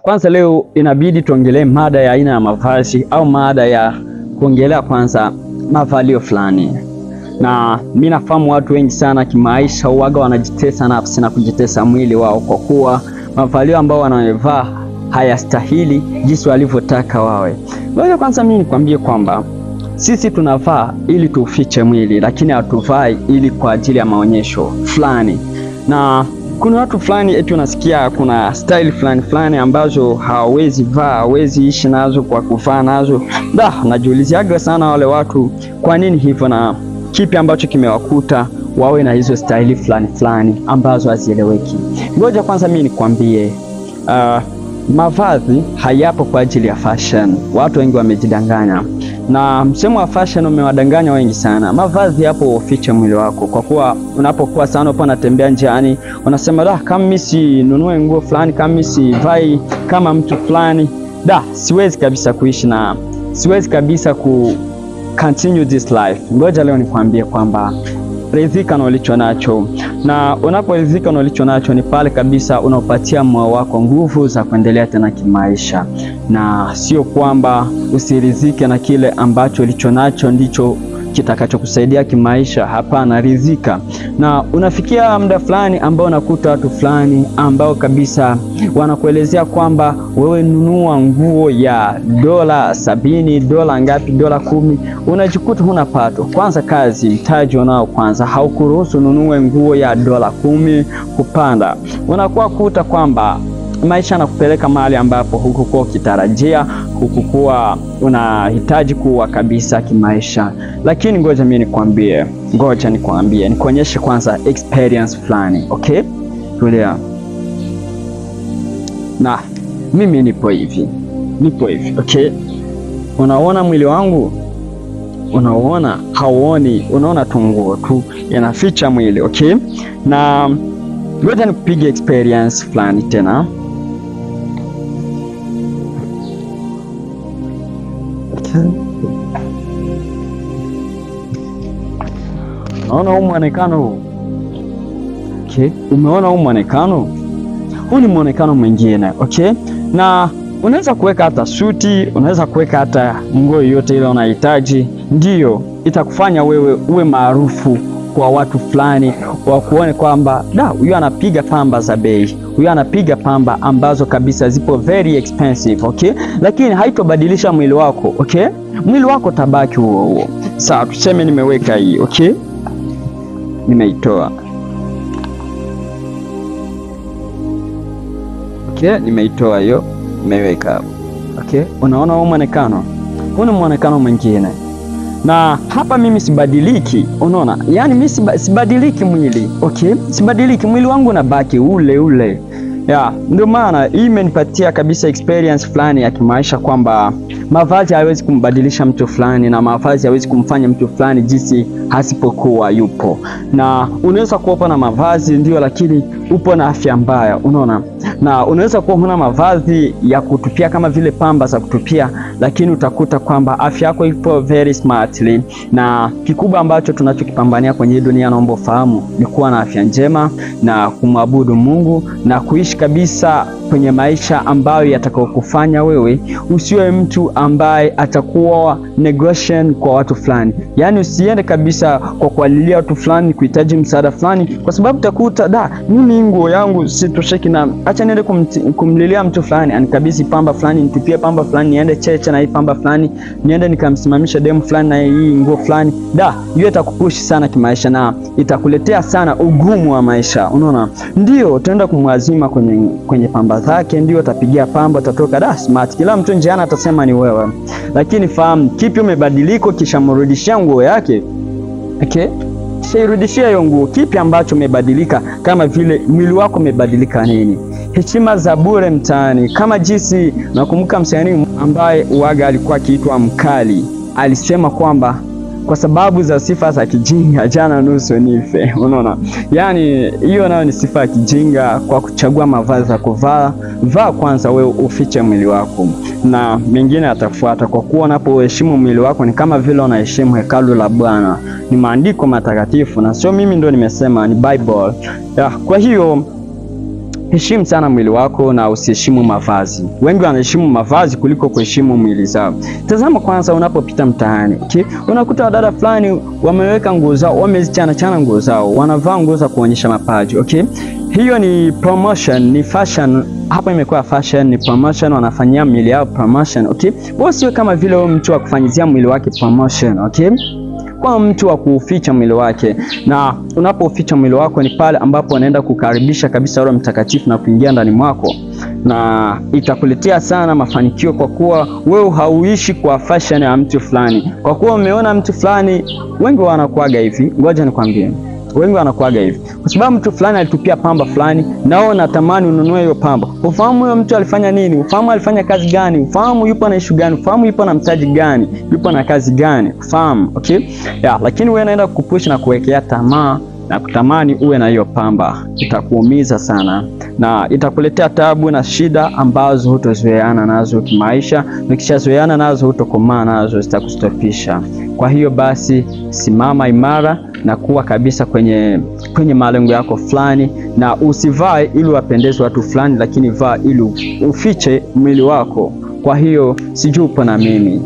Kwanza leo inabidi tuongelee mada ya aina ya mavazi au mada ya kuongelea kwanza mavalio fulani. Na mimi nafahamu watu wengi sana kimaisha huaga wanajitesa nafsi na kujitesa mwili wao kwa kuwa mavalio ambao wanayovaa hayastahili jinsi walivyotaka wawe. Ngoja kwanza mimi nikwambie kwamba sisi tunavaa ili tufiche mwili, lakini hatuvai ili kwa ajili ya maonyesho fulani. Na kuna watu fulani eti unasikia kuna style fulani ambazo hawezi vaa, hawezi ishi nazo kwa kuvaa nazo. Najiuliziaga sana wale watu kwa nini hivyo na kipi ambacho kimewakuta wawe na hizo style fulani ambazo hazieleweki. Ngoja kwanza mimi nikwambie, mavazi hayapo kwa ajili ya fashion. Watu wengi wamejidanganya. Na msemo wa fashion umewadanganya wengi sana. Mavazi hapo ufiche mwili wako. Kwa kuwa unapokuwa sana upo unatembea njiani, unasema kama mimi si nunue nguo fulani, kama mimi si vai kama mtu fulani, siwezi kabisa kuishi na siwezi kabisa continue this life. Ngoja leo nikwambie kwamba ridhika na ulicho nacho. Na unaporidhika na ulicho nacho ni pale kabisa unapatia moyo wako nguvu za kuendelea tena kimaisha. Na sio kwamba usiridhike na kile ambacho ulicho nacho ndicho kitakachokusaidia kimaisha. Hapana, ridhika. Na unafikia muda fulani ambao unakuta watu fulani ambao kabisa wanakuelezea kwamba wewe nunua nguo ya $70, dola ngapi, dola 10, unajikuta huna pato. Kwanza kazi mtaji unao kwanza haukuruhusu nunue nguo ya dola 10 kupanda. Unakuwa kuta kwamba maisha yanakupeleka mahali ambapo hukukuwa ukitarajia, hukukuwa unahitaji kuwa kabisa kimaisha. Lakini ngoja mimi nikwambie, nikuonyeshe kwanza experience fulani, okay? Tulia. Na mimi nipo hivi, okay? Unaona mwili wangu? Unaona? Hauoni? Unaona tu nguo tu yanaficha mwili, okay? Na ngoja nikupige experience fulani tena. Unaona huu muonekano huu? Okay, umeona huu muonekano? Huu ni muonekano mwingine, okay? Na unaweza kuweka hata suti, unaweza kuweka hata nguo yoyote ile unahitaji. Ndiyo, itakufanya wewe uwe maarufu kwa watu fulani, wakuone kwamba huyu anapiga pamba za bei, huyu anapiga pamba ambazo kabisa zipo very expensive, okay? Lakini haitobadilisha mwili wako, okay? Mwili wako tabaki huo. Sawa, tuseme nimeweka hii, okay? Nimeitoa. Okay, nimeitoa hiyo, nimeweka hapo. Okay? Unaona huu muonekano? Huu ni muonekano mwingine. Na hapa mimi sibadiliki, unaona? Yaani mimi sibadiliki mwili, okay? Sibadiliki, mwili wangu unabaki ule. Ndio maana hii imenipatia kabisa experience fulani ya kimaisha kwamba mavazi hawezi kumbadilisha mtu fulani na mavazi hawezi kumfanya mtu fulani jinsi hasipokuwa yupo. Na unaweza kuwa na mavazi ndio, lakini upo na afya mbaya, unaona? Na unaweza kuwa huna mavazi ya kutupia kama vile pamba za kutupia, lakini utakuta kwamba afya yako ipo very smartly. Na kikubwa ambacho tunachokipambania kwenye dunia, naomba ufahamu, ni kuwa na afya njema na kumwabudu Mungu na kuishi kabisa kwenye maisha ambayo yatakayokufanya wewe usiwe mtu ambaye atakuwa negotiation kwa watu fulani. Yaani usiende kabisa kwa kualilia watu fulani, kuhitaji msaada fulani, kwa sababu utakuta mimi nguo yangu sitosheki na acha niende kumlilia mtu fulani anikabisi pamba fulani, nitupie pamba fulani, niende cheche na hii pamba fulani, niende nikamsimamisha demu fulani na hii nguo fulani. Hiyo itakupushi sana kimaisha na itakuletea sana ugumu wa maisha, unaona? Ndio utaenda kumwazima kwenye pamba zake, ndio utapigia pamba, utatoka smart, kila mtu njiani atasema ni wewe. Lakini fahamu kipi umebadilika kisha mrudishia nguo yake, okay? Shairudishia hiyo nguo. Kipi ambacho umebadilika? Kama vile mwili wako umebadilika nini? Heshima za bure mtaani. Kama jinsi nakumbuka msanii ambaye uaga alikuwa akiitwa Mkali, alisema kwamba kwa sababu za sifa za kijinga jana nusu nife, unaona? Yaani hiyo nayo ni sifa ya kijinga. Kwa kuchagua mavazi ya kuvaa, vaa kwanza wewe ufiche mwili wako na mengine atafuata. Kwa kuwa unapoheshimu mwili wako ni kama vile unaheshimu hekalu la Bwana. Ni maandiko matakatifu na sio mimi ndo nimesema, ni Bible. Kwa hiyo heshimu sana mwili wako na usiheshimu mavazi. Wengi wanaheshimu mavazi kuliko kuheshimu mwili zao. Tazama kwanza unapopita mtaani, okay? Unakuta wadada fulani wameweka nguo zao, wamezichana nguo zao, wanavaa nguo za kuonyesha mapaji, okay? Hiyo ni promotion, ni fashion. Hapa imekuwa fashion, ni promotion, wanafanyia mwili yao promotion, okay? Wewe sio kama vile wewe mtu wa kufanyizia mwili wake promotion, okay? Kwa mtu wa kuuficha mwili wake, na unapoficha mwili wako ni pale ambapo unaenda kukaribisha kabisa Roho Mtakatifu na kuingia ndani mwako, na itakuletea sana mafanikio, kwa kuwa wewe hauishi kwa fashion ya mtu fulani. Kwa kuwa umeona mtu fulani, wengi wanakuaga hivi, ngoja nikwambie, wengi wanakuaga hivi kwa sababu mtu fulani alitupia pamba fulani, nao natamani ununue hiyo pamba. Ufahamu huyo mtu alifanya nini, ufahamu alifanya kazi gani, ufahamu yupo na issue gani, ufahamu yupo na mtaji gani, yupo na kazi gani, ufahamu, okay? Lakini wewe unaenda kukupush na kuwekea tamaa na kutamani uwe na hiyo pamba. Itakuumiza sana na itakuletea tabu na shida ambazo hutozoeana nazo kimaisha, na kishazoeana nazo hutokomaa nazo, zitakustopisha. Kwa hiyo basi simama imara na kuwa kabisa kwenye malengo yako fulani, na usivae ili wapendeze watu fulani, lakini vaa ili ufiche mwili wako. Kwa hiyo sijui upo na mimi.